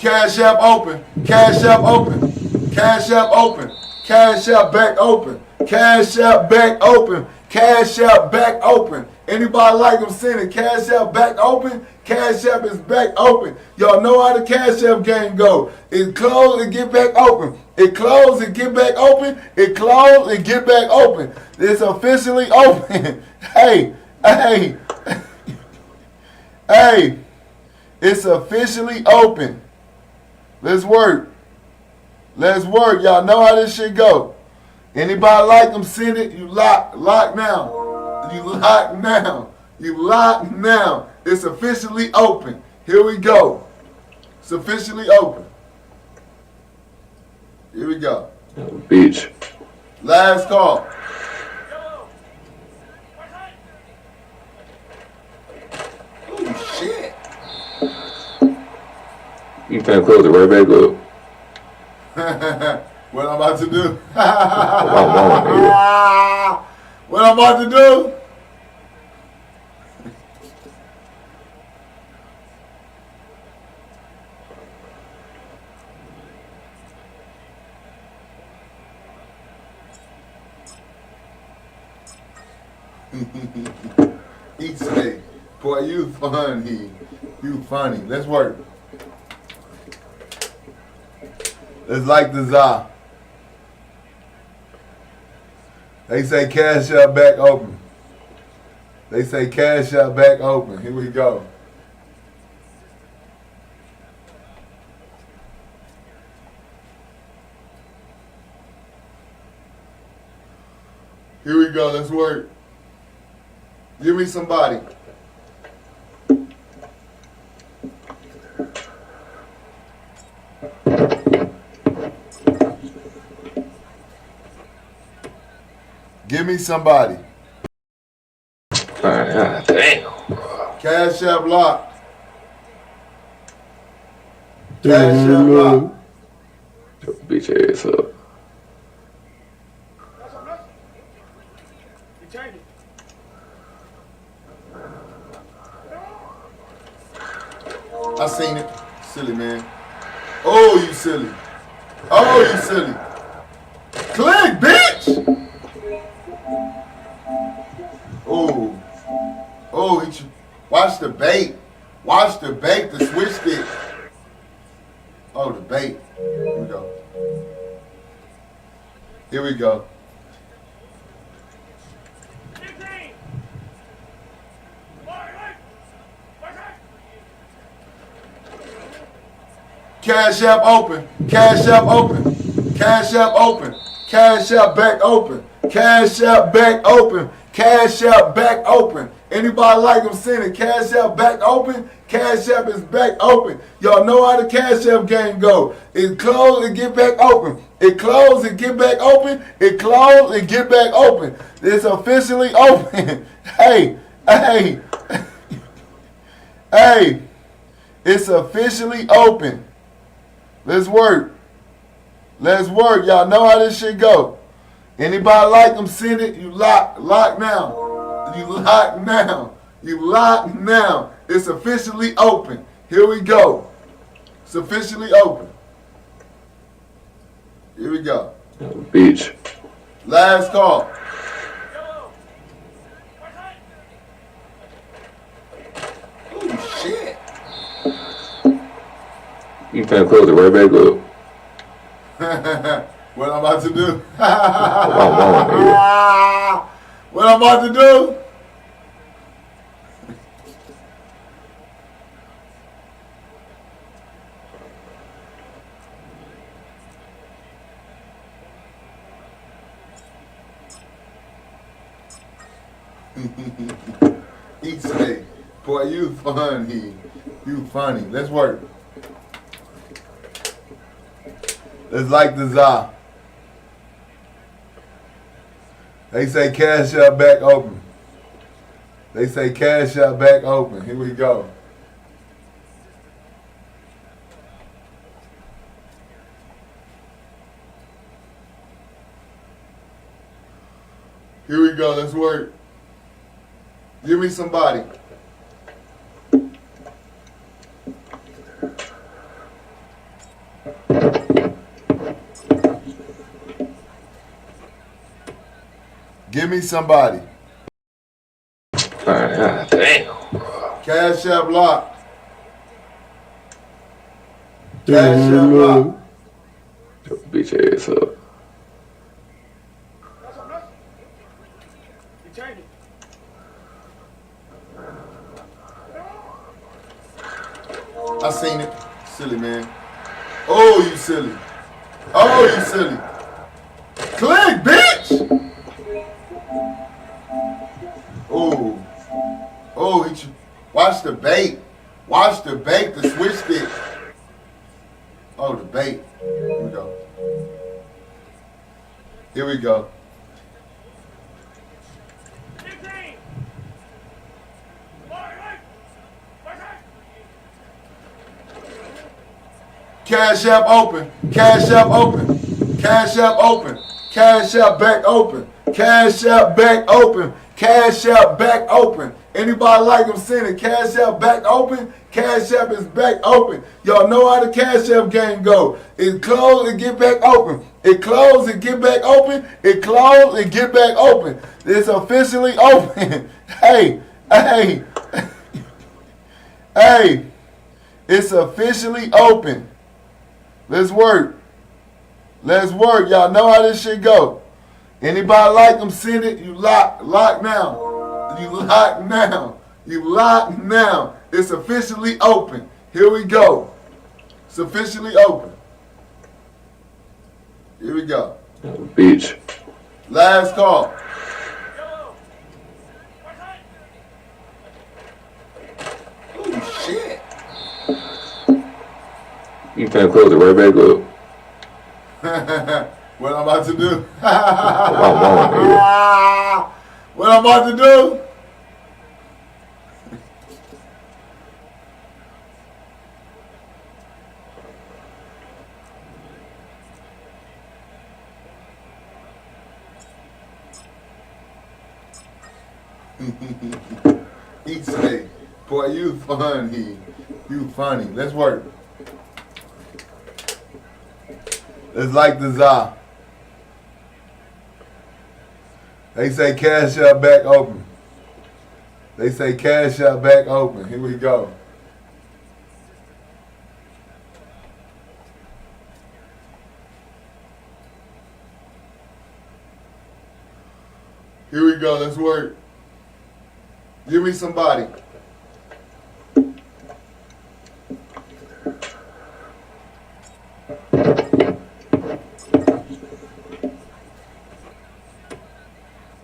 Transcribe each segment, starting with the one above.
Cash App open. Cash App open. Cash App open. Cash App back open. Cash App back open. Cash App back open. Anybody like them, send it. Cash App back open. Cash App is back open. Y'all know how the Cash App game go. It closed and get back open. It closed and get back open. It closed and get back open. It's officially open. Hey, hey, hey. It's officially open. Let's work. Let's work. Y'all know how this shit go. Anybody like them, send it. You lock now. You lock now. You lock now. It's officially open. Here we go. It's officially open. Here we go. Beach. Last call. Oh shit. You can't close it right back up. What I'm about to do? Mama, What I'm about to do? He say, boy, you funny. You funny. Let's work. Let's like the za. They say Cash App back open. They say Cash App back open. Here we go. Here we go. Let's work. Give me somebody. Give me somebody. God damn. Cash App lock. Cash App lock. Bitch ass up. I seen it. Silly man. Oh, you silly. Oh, you silly. Click, bitch. Oh. Oh, watch the bait. Watch the bait, the switch stick. Oh, the bait. Here we go. Here we go. Cash App open. Cash App open. Cash App open. Cash App back open. Cash App back open. Cash App back open. Anybody like them, send it. Cash App back open. Cash App is back open. Y'all know how the Cash App game go. It closed and get back open. It closed and get back open. It closed and get back open. It's officially open. Hey, hey, hey. It's officially open. Let's work. Let's work. Y'all know how this shit go. Anybody like them, send it. You lock now. You lock now. You lock now. It's officially open. Here we go. It's officially open. Here we go. Beach. Last call. Oh shit. You can't close it right back up. What I'm about to do? Mama, What I'm about to do? He say, boy, you funny. You funny. Let's work. Let's like the za. They say Cash App back open. They say Cash App back open. Here we go. Here we go. Let's work. Give me somebody. me somebody. Man, god damn. Cash App locked. Cash App locked. Your bitch ass up. I seen it. Silly man. Oh, you silly. Oh, you silly. Click, bitch! Oh. Oh, watch the bait. Watch the bait, the switch stick. Oh, the bait. Here we go. Here we go. Cash App open. Cash App open. Cash App open. Cash App back open. Cash App back open. Cash App back open. Anybody like them, send it. Cash App back open. Cash App is back open. Y'all know how the Cash App game go. It close and get back open. It close and get back open. It close and get back open. It's officially open. Hey, hey, hey. It's officially open. Let's work. Let's work. Y'all know how this shit go. Anybody like them, send it. You lock now. You lock now. You lock now. It's officially open. Here we go. It's officially open. Here we go. Bitch. Last call. Oh shit. You finna close it right back up. What I'm about to do? My mama, nigga. What I'm about to do? He say, boy, you funny. You funny. Let's work. Let's like the za. They say Cash App back open. They say Cash App back open. Here we go. Here we go. Let's work. Give me somebody.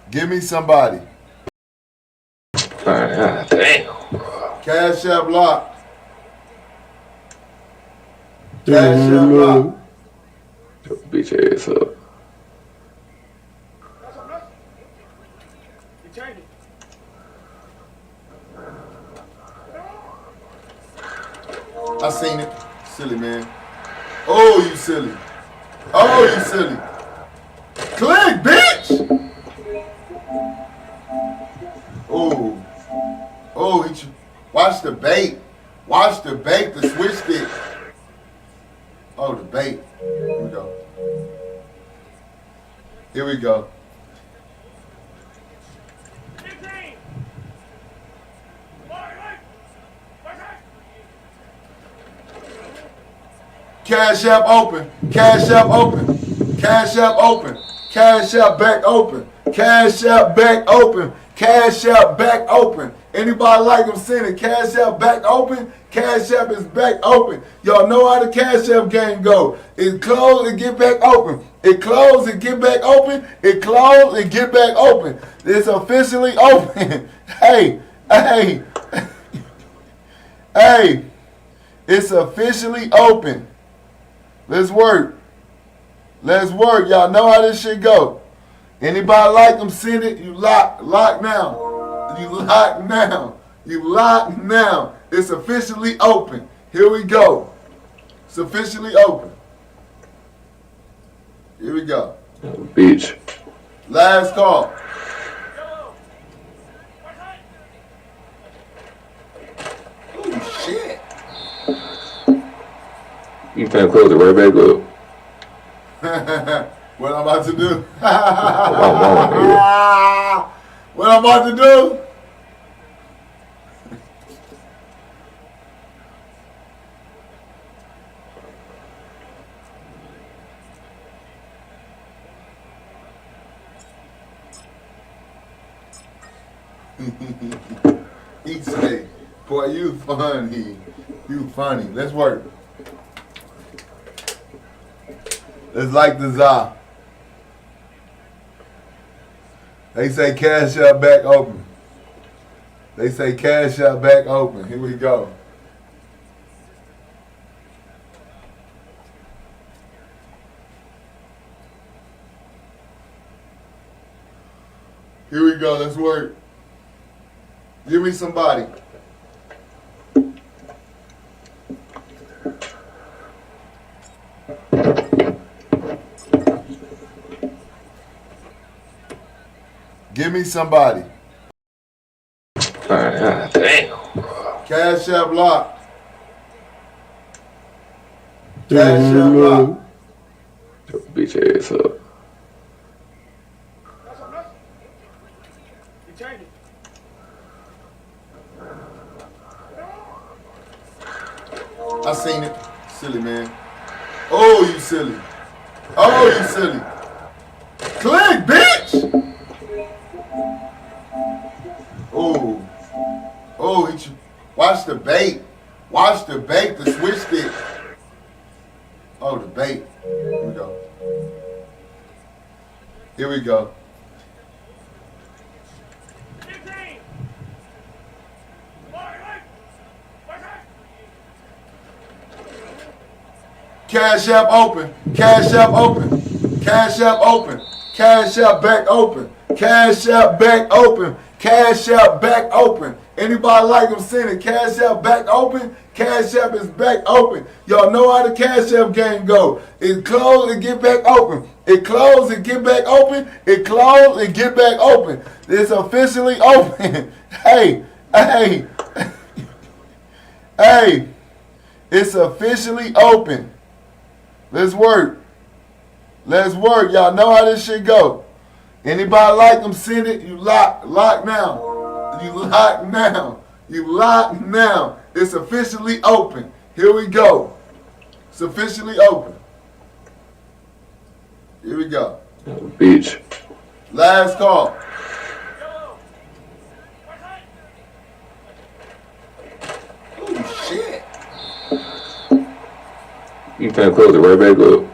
Give me somebody. Man, god damn. Cash App locked. Cash App locked. Your bitch ass up. I seen it. Silly man. Oh, you silly. Oh, you silly. Click, bitch! Oh. Oh, watch the bait. Watch the bait, the switch stick. Oh, the bait. Here we go. Here we go. Cash App open. Cash App open. Cash App open. Cash App back open. Cash App back open. Cash App back open. Anybody like them, send it. Cash App back open. Cash App is back open. Y'all know how the Cash App game go. It close and get back open. It close and get back open. It close and get back open. It's officially open. Hey, hey, hey. It's officially open. Let's work. Let's work. Y'all know how this shit go. Anybody like them, send it. You lock now. You lock now. You lock now. It's officially open. Here we go. It's officially open. Here we go. Bitch. Last call. Oh shit. You finna close it right back up. What I'm about to do? My mama, nigga. What I'm about to do? He say, boy, you funny. You funny. Let's work. Let's like the za. They say cash out back open. They say cash out back open. Here we go. Here we go. Let's work. Give me somebody. Give me somebody. God damn. Cash App lock. Cash App lock. Your bitch ass up. I seen it. Silly man. Oh, you silly. Oh, you silly. Click, bitch. Oh. Oh, he watch the bait. Watch the bait, the switch stick. Oh, the bait. Here we go. Here we go. Cash App open. Cash App open. Cash App open. Cash App back open. Cash App back open. Cash App back open. Anybody like them, send it. Cash App back open. Cash App is back open. Y'all know how the Cash App game go. It closed and get back open. It closed and get back open. It closed and get back open. It's officially open. Hey, hey, hey. It's officially open. Let's work. Let's work. Y'all know how this shit go. Anybody like them, send it. You lock now. You lock now. You lock now. It's officially open. Here we go. It's officially open. Here we go. Bitch. Last call. Oh shit. You finna close it right back up.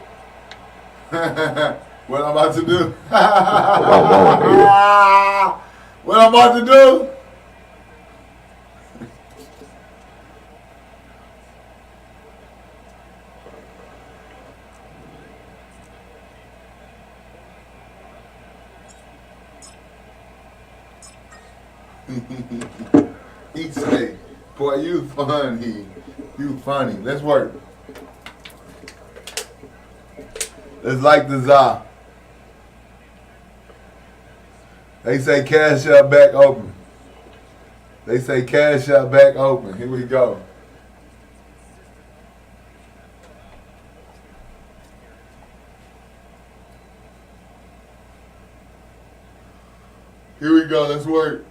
What I'm about to do? I'm on, nigga. What I'm about to do? He say, boy, you funny. You funny. Let's work. Let's like the za. They say cash out back open. They say cash out back open. Here we go. Here we go. Let's work.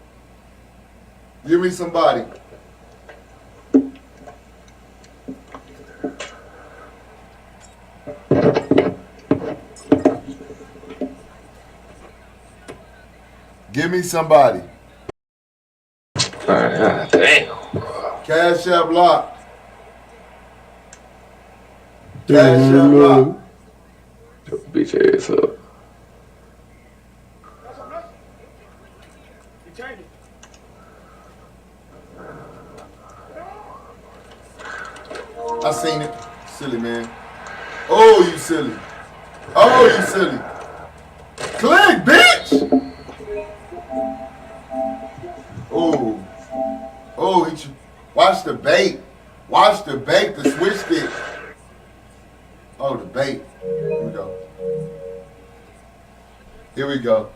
Give me somebody. Give me somebody. God damn. Cash App lock. Cash App lock. Your bitch ass up. I seen it. Silly man. Oh, you silly. Oh, you silly. Click, bitch. Oh. Oh, he watch the bait. Watch the bait, the switch stick. Oh, the bait. Here we go. Here we go.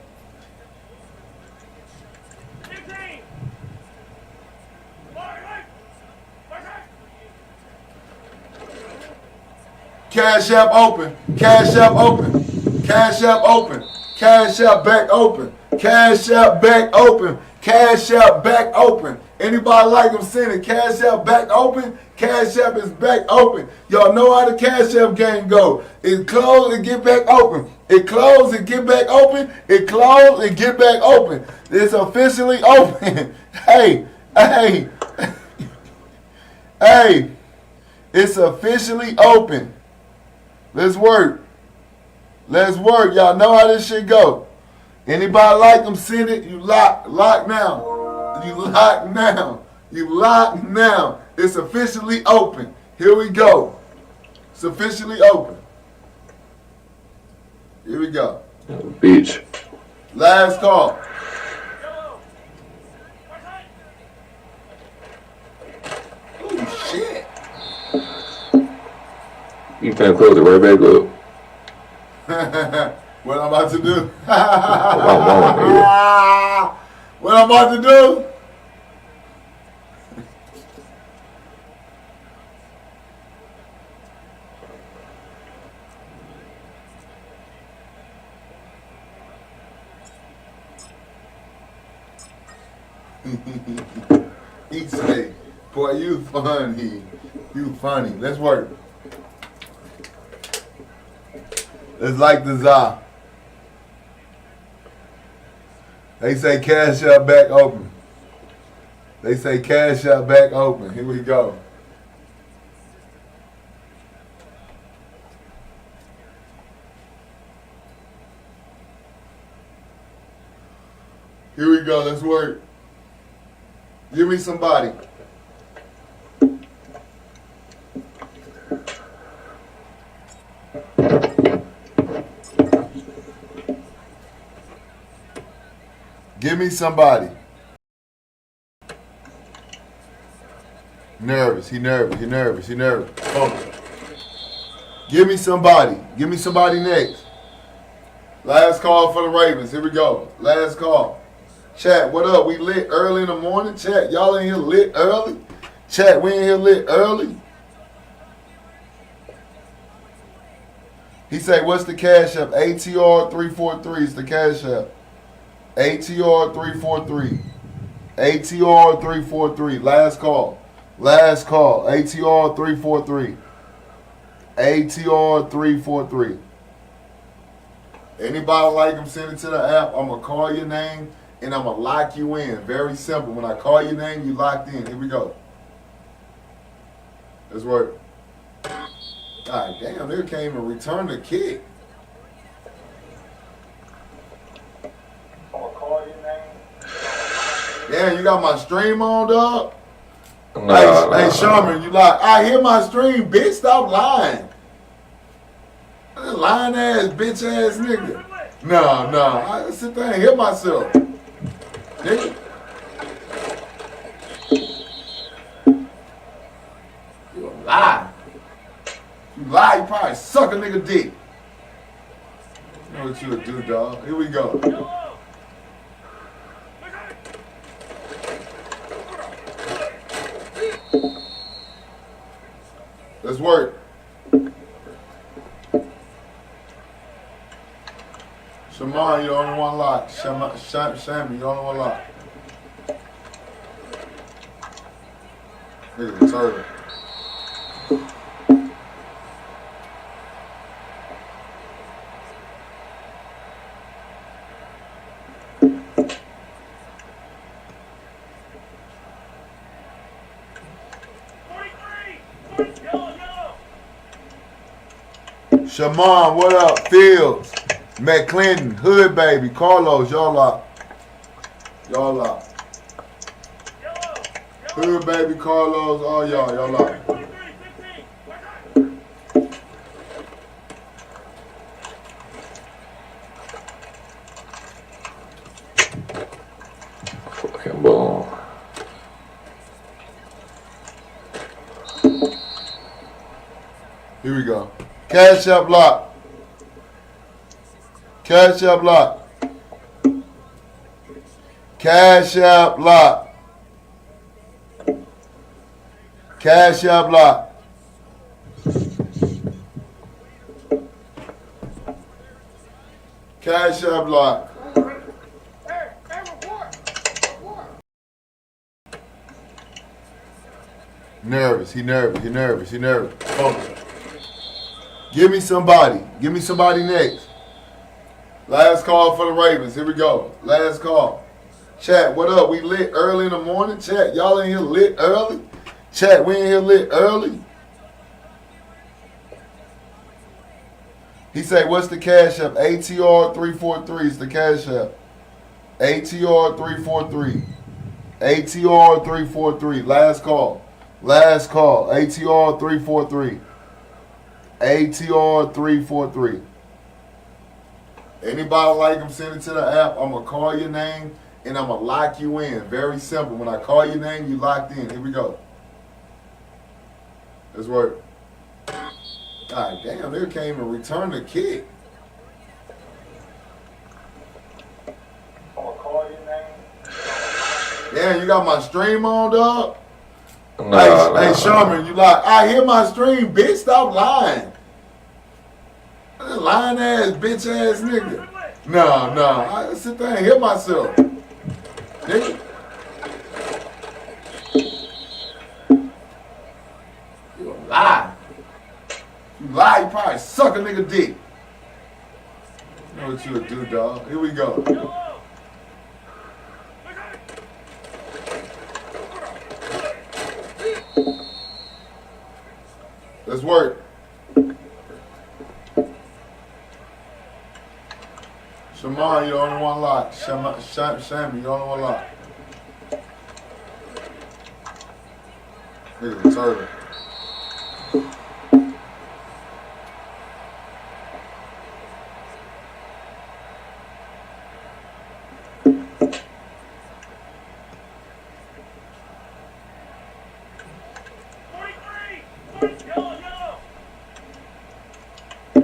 Cash App open. Cash App open. Cash App open. Cash App back open. Cash App back open. Cash App back open. Anybody like them, send it. Cash App back open. Cash App is back open. Y'all know how the Cash App game go. It closed and get back open. It closed and get back open. It closed and get back open. It's officially open. Hey. Hey. It's officially open. Let's work. Let's work. Y'all know how this shit go. Anybody like them, send it. You lock now. You lock now. You lock now. It's officially open. Here we go. It's officially open. Here we go. Bitch. Last call. Oh shit. You finna close it right back up. What I'm about to do? My mama, nigga. What I'm about to do? He say, boy, you funny. You funny. Let's work. Let's like the za. They say Cash App back open. They say Cash App back open. Here we go. Here we go. Let's work. Give me somebody. Give me somebody. Nervous. He nervous. He nervous. He nervous. Focus. Give me somebody. Give me somebody next. Last call for the Ravens. Here we go. Last call. Chat, what up? We lit early in the morning. Chat, y'all in here lit early? Chat, we in here lit early? He say, what's the Cash App? ATR 343 is the Cash App. ATR 343. ATR 343. Last call. Last call. ATR 343. ATR 343. Anybody like them, send it to the app. I'm going to call your name and I'm going to lock you in. Very simple. When I call your name, you locked in. Here we go. Let's work. God damn, they can't even return the kick. Damn, you got my stream on, dog? Hey, Sherman, you like, I hear my stream, bitch, stop lying. Lying ass, bitch ass nigga. No, I sit there and hear myself. Nigga. You a lie. You lie, you probably suck a nigga dick. You know what you would do, dog. Here we go. Let's work. Shaman, you the only one locked. Shammy, you the only one locked. Nigga, turtle. Shaman, what up? Fields, McClendon, Hood Baby, Carlos, y'all lock. Y'all lock. Hood Baby, Carlos, all y'all lock. Fucking ball. Here we go. Cash App lock. Cash App lock. Cash App lock. Cash App lock. Cash App lock. Nervous. He nervous. He nervous. He nervous. Focus. Give me somebody. Give me somebody next. Last call for the Ravens. Here we go. Last call. Chat, what up? We lit early in the morning. Chat, y'all in here lit early? Chat, we in here lit early? He say, what's the cash app? ATR 343 is the cash app. ATR 343. ATR 343. Last call. Last call. ATR 343. ATR 343. Anybody like him, send it to the app. I'm going to call your name and I'm going to lock you in. Very simple. When I call your name, you locked in. Here we go. Let's work. God damn, they can't even return the kick. I'm going to call your name. Damn, you got my stream on, dog? Hey, Sherman, you like, I hear my stream, bitch. Stop lying. Lying ass, bitch ass nigga. No. I sit there and hear myself. Nigga. You a lie. You lie, you probably suck a nigga dick. You know what you would do, dog. Here we go. Let's work. Shaman, you the only one locked. Shammy, you the only one locked. Nigga, turtle.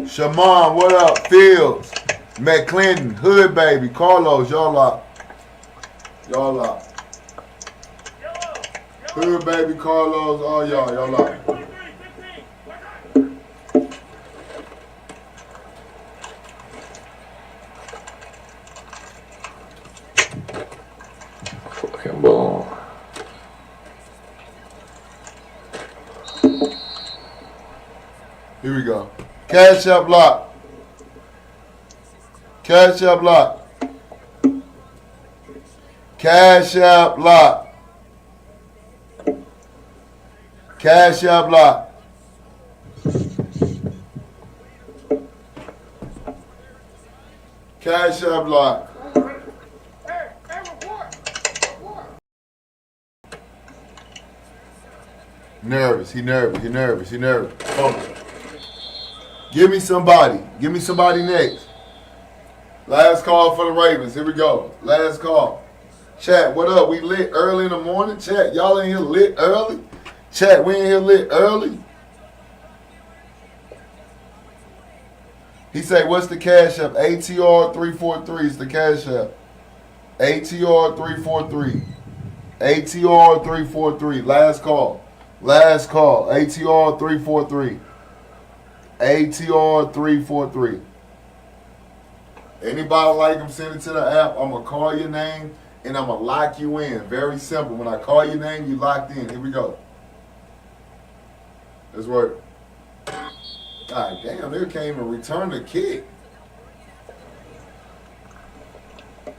Shaman, what up? Fields, McClendon, Hood Baby, Carlos, y'all up. Y'all up. Hood Baby, Carlos, all y'all up. Fucking ball. Here we go. Cash App lock. Cash App lock. Cash App lock. Cash App lock. Cash App lock. Nervous. He nervous. He nervous. He nervous. Focus. Give me somebody. Give me somebody next. Last call for the Ravens. Here we go. Last call. Chat, what up? We lit early in the morning. Chat, y'all in here lit early? Chat, we in here lit early? He say, what's the cash app? ATR 343 is the cash app. ATR 343. ATR 343. Last call. Last call. ATR 343. ATR 343. Anybody like him, send it to the app. I'm going to call your name and I'm going to lock you in. Very simple. When I call your name, you locked in. Here we go. Let's work. God damn, they can't even return the kick. I'm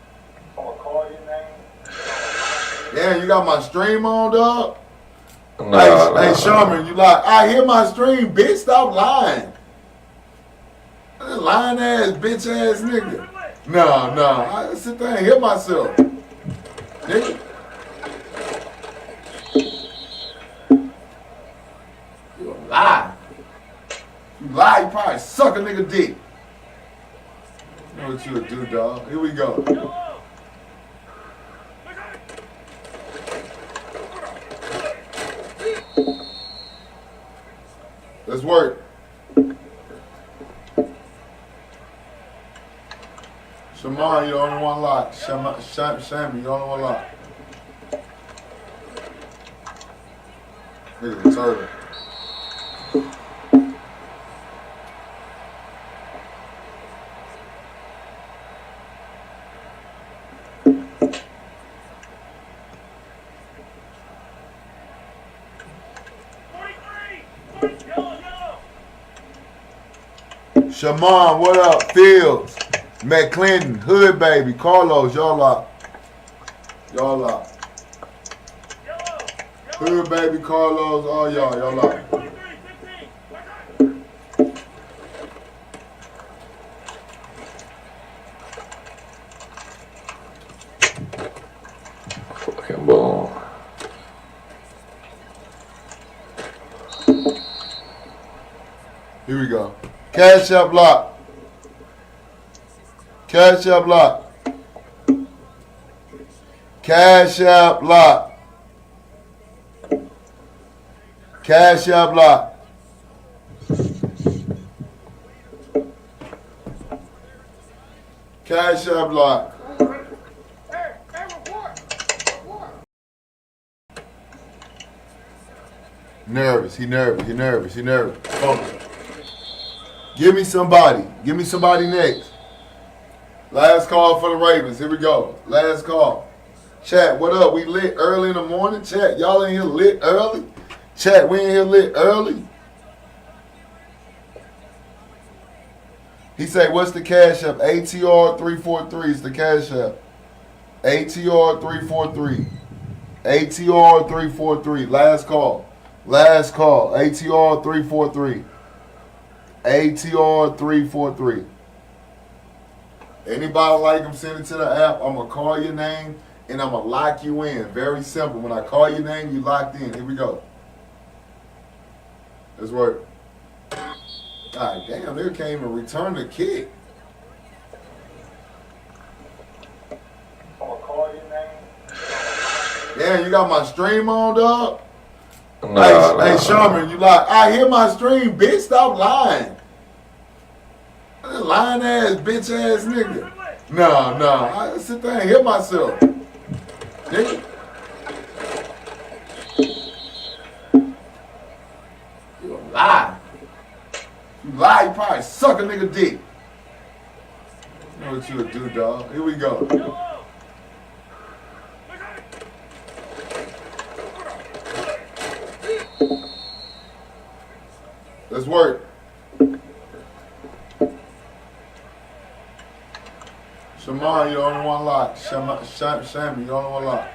going to call your name. Damn, you got my stream on, dog? Hey, Sherman, you like, I hear my stream, bitch. Stop lying. Lying ass, bitch ass nigga. No. I sit there and hear myself. Nigga. You a lie. You lie, you probably suck a nigga dick. You know what you would do, dog. Here we go. Let's work. Shaman, you the only one locked. Shammy, you the only one locked. Nigga, turtle. Shaman, what up? Fields, McClinton, Hood Baby, Carlos, y'all up. Y'all up. Hood Baby, Carlos, all y'all up. Fucking ball. Here we go. Cash up lock. Cash up lock. Cash up lock. Cash up lock. Cash up lock. Nervous. He nervous. Focus. Give me somebody. Give me somebody next. Last call for the Ravens. Here we go. Last call. Chat, what up? We lit early in the morning. Chat, y'all in here lit early? Chat, we in here lit early? He said, what's the cash app? ATR 343 is the cash app. ATR 343. ATR 343. Last call. Last call. ATR 343. ATR 343. Anybody like him, send it to the app. I'm going to call your name and I'm going to lock you in. Very simple. When I call your name, you locked in. Here we go. Let's work. God damn, they can't even return the kick. I'm going to call your name. Damn, you got my stream on, dog? Hey, Sherman, you like, I hear my stream, bitch, stop lying. Lying ass, bitch ass nigga. No, I sit there and hear myself. Nigga. You a lie. You lie, you probably suck a nigga dick. You know what you would do, dog. Here we go. Let's work. Shaman, you the only one locked. Shammy, you the only one locked.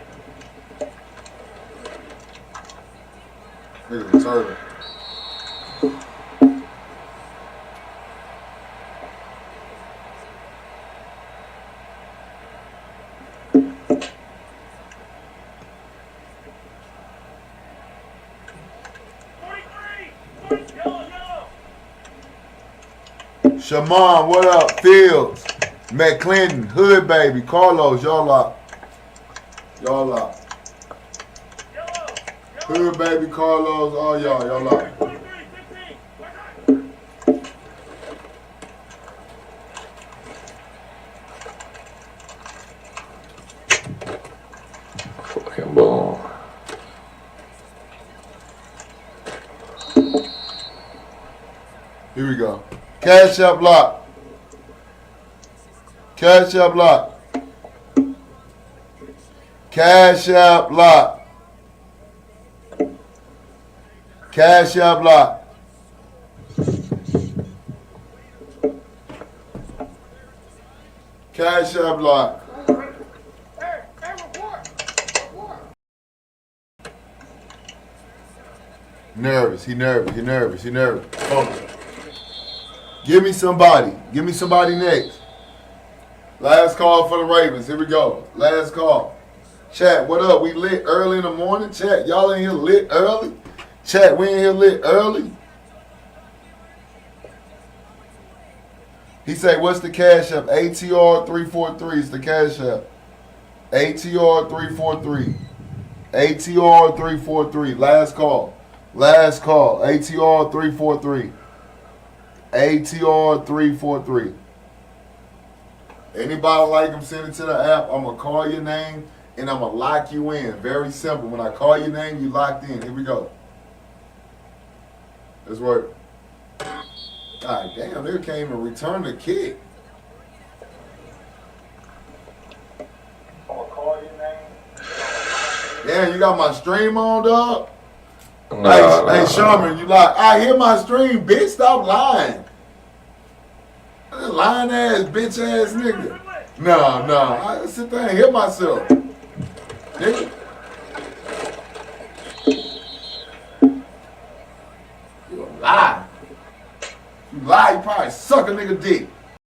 Nigga's a turtle. Shaman, what up? Fields, McClinton, Hood Baby, Carlos, y'all up. Y'all up. Hood Baby, Carlos, all y'all up. Fucking ball. Here we go. Cash up lock. Cash up lock. Cash up lock. Cash up lock. Cash up lock. Nervous. He nervous. Focus. Give me somebody. Give me somebody next. Last call for the Ravens. Here we go. Last call. Chat, what up? We lit early in the morning. Chat, y'all in here lit early? Chat, we in here lit early? He said, what's the cash app? ATR 343 is the cash app. ATR 343. ATR 343. Last call. Last call. ATR 343. ATR 343. Anybody like him, send it to the app. I'm going to call your name and I'm going to lock you in. Very simple. When I call your name, you locked in. Here we go. Let's work. God damn, they can't even return the kick. I'm going to call your name. Damn, you got my stream on, dog? Hey, Sherman, you lie. I hear my stream, bitch. Stop lying. Lying ass, bitch ass nigga. No. I sit there and hear myself. Nigga. You a lie. You lie, you probably suck a nigga dick.